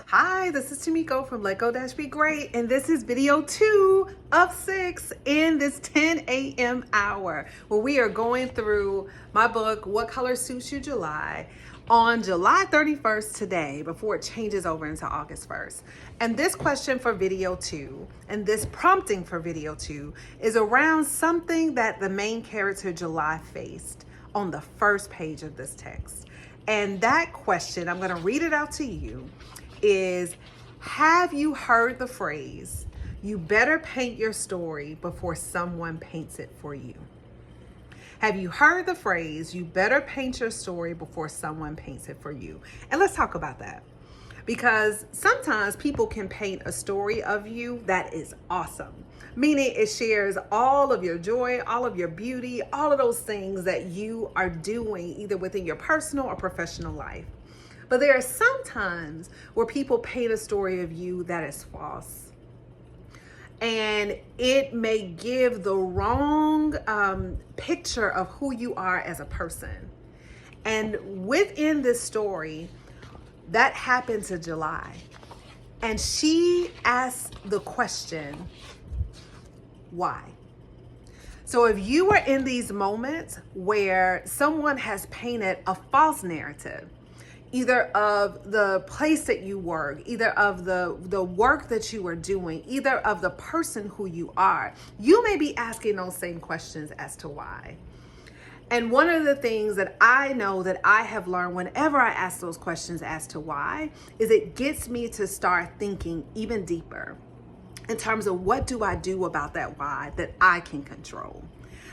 Hi, this is Tamiko from Let Go Be Great, and this is video 2 of 6 in this 10 a.m. hour where we are going through my book, What Color Suits You July, on July 31st today before it changes over into August 1st. And this question for video 2 and this prompting for video 2 is around something that the main character July faced on the first page of this text. And that question, I'm going to read it out to you, is, have you heard the phrase, you better paint your story before someone paints it for you? Have you heard the phrase, you better paint your story before someone paints it for you? And let's talk about that. Because sometimes people can paint a story of you that is awesome, meaning it shares all of your joy, all of your beauty, all of those things that you are doing either within your personal or professional life. But there are some times where people paint a story of you that is false. And it may give the wrong picture of who you are as a person. And within this story, that happened to July. And she asked the question, why? So if you are in these moments where someone has painted a false narrative, either of the place that you work, either of the work that you are doing, either of the person who you are, you may be asking those same questions as to why. And one of the things that I know that I have learned whenever I ask those questions as to why is it gets me to start thinking even deeper in terms of what do I do about that why that I can control,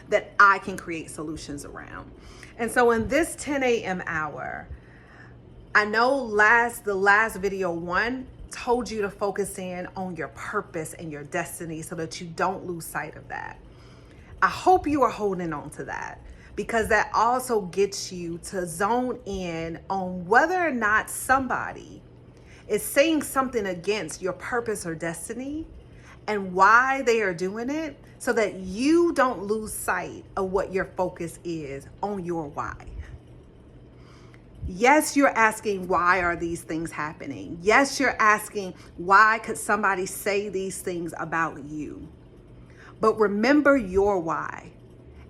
that I can create solutions around. And so in this 10 a.m. hour, I know the last video 1 told you to focus in on your purpose and your destiny so that you don't lose sight of that. I hope you are holding on to that, because that also gets you to zone in on whether or not somebody is saying something against your purpose or destiny and why they are doing it, so that you don't lose sight of what your focus is on your why. Yes, you're asking, why are these things happening? Yes, you're asking, why could somebody say these things about you? But remember your why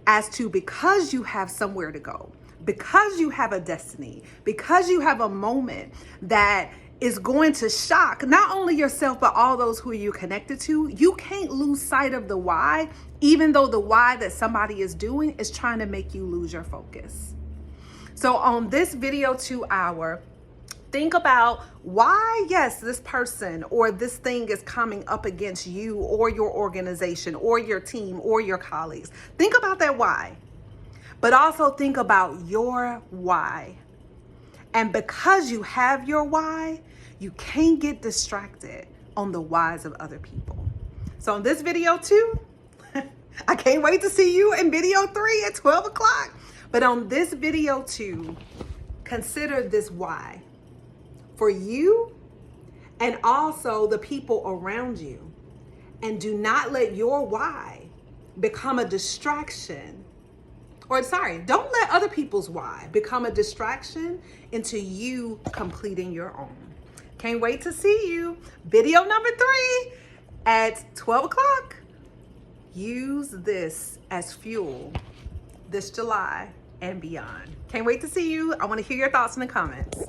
as to, because you have somewhere to go, because you have a destiny, because you have a moment that is going to shock not only yourself, but all those who you're connected to. You can't lose sight of the why, even though the why that somebody is doing is trying to make you lose your focus. So on this video 2 hour, think about why, yes, this person or this thing is coming up against you or your organization or your team or your colleagues. Think about that why, but also think about your why. And because you have your why, you can't get distracted on the whys of other people. So in this video 2, I can't wait to see you in video 3 at 12 o'clock. But on this video 2, consider this why for you and also the people around you. And do not let your why become a distraction. Don't let other people's why become a distraction into you completing your own. Can't wait to see you. Video number 3 at 12 o'clock. Use this as fuel this July and beyond. Can't wait to see you. I want to hear your thoughts in the comments.